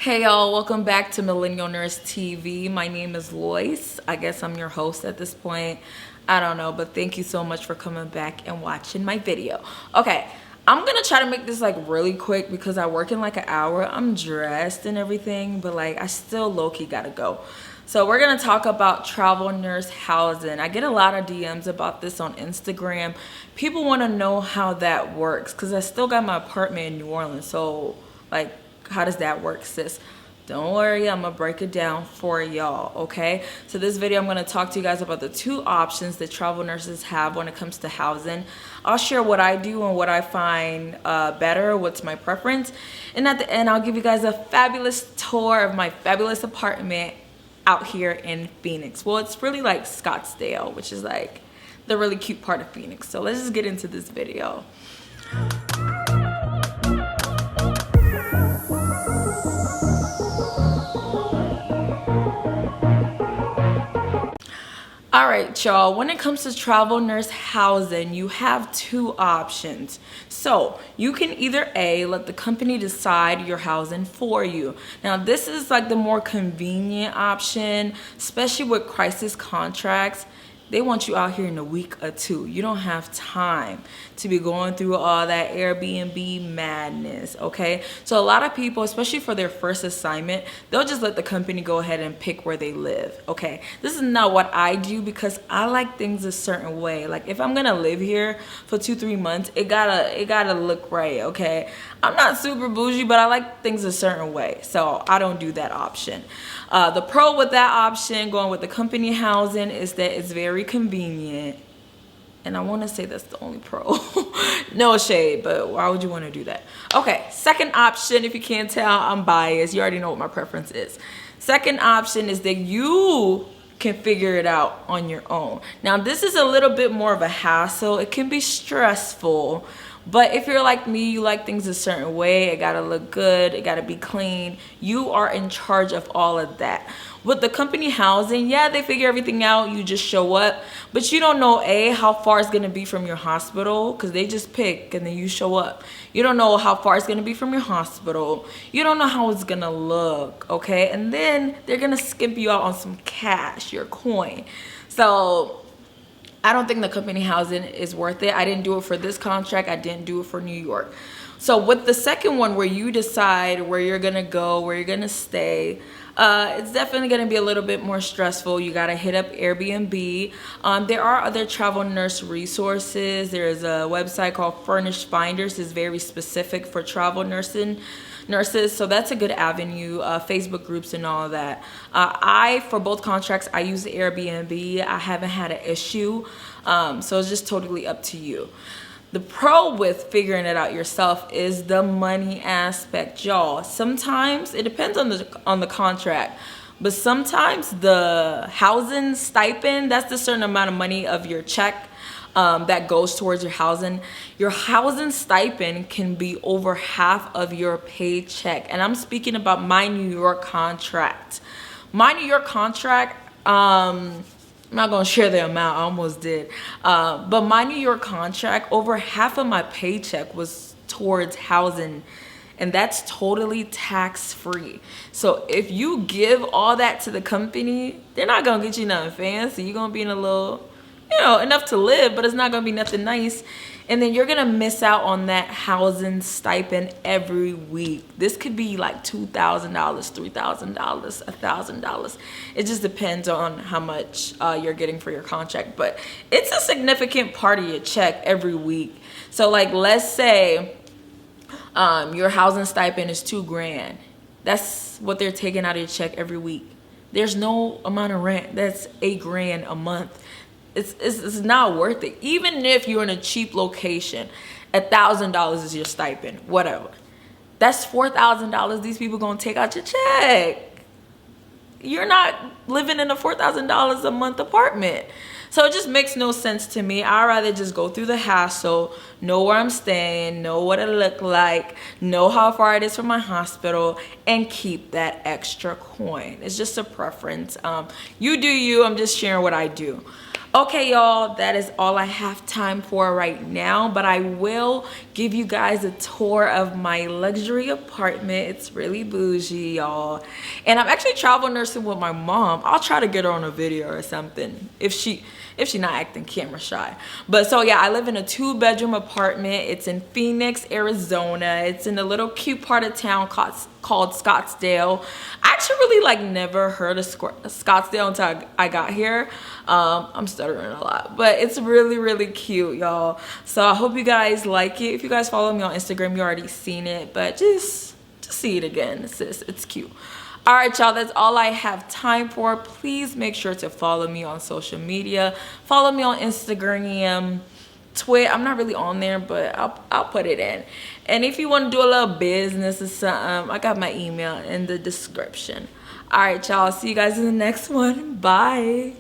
Hey y'all, welcome back to Millennial Nurse TV. My name is Lois. I guess I'm your host at this point. I don't know, but thank you so much for coming back and watching my video. Okay, I'm gonna try to make this like really quick because I work in like an hour. I'm dressed and everything, but like I still low-key gotta go. So we're gonna talk about travel nurse housing. I get a lot of DMs about this on Instagram. People wanna know how that works because I still got my apartment in New Orleans. So like, how does that work, sis? Don't worry, I'm gonna break it down for y'all, okay? So this video, I'm gonna talk to you guys about the two options that travel nurses have when it comes to housing. I'll share what I do and what I find better, what's my preference. And at the end, I'll give you guys a fabulous tour of my fabulous apartment out here in Phoenix. Well, it's really like Scottsdale, which is like the really cute part of Phoenix. So let's just get into this video. All right, y'all, when it comes to travel nurse housing, you have two options. So you can either A, let the company decide your housing for you. Now, this is like the more convenient option, especially with crisis contracts. They want you out here in a week or two. You don't have time to be going through all that Airbnb madness, okay? So a lot of people, especially for their first assignment, they'll just let the company go ahead and pick where they live, okay? This is not what I do because I like things a certain way. Like if I'm gonna live here for 2-3 months, it gotta look right, okay? I'm not super bougie, but I like things a certain way, so I don't do that option. The pro with that option, going with the company housing, is that it's very convenient. And I want to say that's the only pro. No shade, but why would you want to do that? Okay, second option, if you can't tell, I'm biased. You already know what my preference is. Second option is that you can figure it out on your own. Now, this is a little bit more of a hassle. It can be stressful. But if you're like me, you like things a certain way, it gotta look good, it gotta be clean, you are in charge of all of that. With the company housing, yeah, they figure everything out, you just show up, but you don't know A, how far it's gonna be from your hospital, because they just pick and then you show up. You don't know how far it's gonna be from your hospital, you don't know how it's gonna look, okay? And then they're gonna skimp you out on some cash, your coin. So I don't think the company housing is worth it. I didn't do it for this contract. I didn't do it for New York. So with the second one, where you decide where you're gonna go, where you're gonna stay, it's definitely gonna be a little bit more stressful. You gotta hit up Airbnb. There are other travel nurse resources. There's a website called Furnished Finders. It's very specific for travel nurses, so that's a good avenue. Facebook groups and all of that. For both contracts, I use Airbnb. I haven't had an issue, so it's just totally up to you. The pro with figuring it out yourself is the money aspect, y'all. Sometimes it depends on the contract, but sometimes the housing stipend, that's the certain amount of money of your check that goes towards your housing. Your housing stipend can be over half of your paycheck. And I'm speaking about my New York contract. My New York contract, I'm not gonna share the amount, I almost did. But my New York contract, over half of my paycheck was towards housing. And that's totally tax-free. So if you give all that to the company, they're not gonna get you nothing fancy. You're gonna be in a little, enough to live, but it's not gonna be nothing nice. And then you're gonna miss out on that housing stipend every week. This could be like $2,000, $3,000, $1,000. It just depends on how much you're getting for your contract, but it's a significant part of your check every week. So like, let's say your housing stipend is $2,000. That's what they're taking out of your check every week. There's no amount of rent that's $8,000 a month. It's not worth it. Even if you're in a cheap location, $1,000 is your stipend, whatever. That's $4,000 these people gonna take out your check. You're not living in a $4,000 a month apartment. So it just makes no sense to me. I'd rather just go through the hassle, know where I'm staying, know what it look like, know how far it is from my hospital, and keep that extra coin. It's just a preference. You do you, I'm just sharing what I do. Okay, y'all, that is all I have time for right now, but I will give you guys a tour of my luxury apartment. It's really bougie, y'all. And I'm actually travel nursing with my mom. I'll try to get her on a video or something if she's not acting camera shy. But so yeah, I live in a 2-bedroom apartment. It's in Phoenix, Arizona. It's in a little cute part of town called Scottsdale. I actually really like never heard of Scottsdale until I got here. I'm stuttering a lot, but it's really, really cute, y'all. So I hope you guys like it. If you guys follow me on Instagram, you already seen it, but just see it again. It's cute. All right, y'all, that's all I have time for. Please make sure to follow me on social media. Follow me on Instagram, Twitter. I'm not really on there, but I'll put it in. And if you want to do a little business or something, I got my email in the description. All right, y'all, see you guys in the next one. Bye.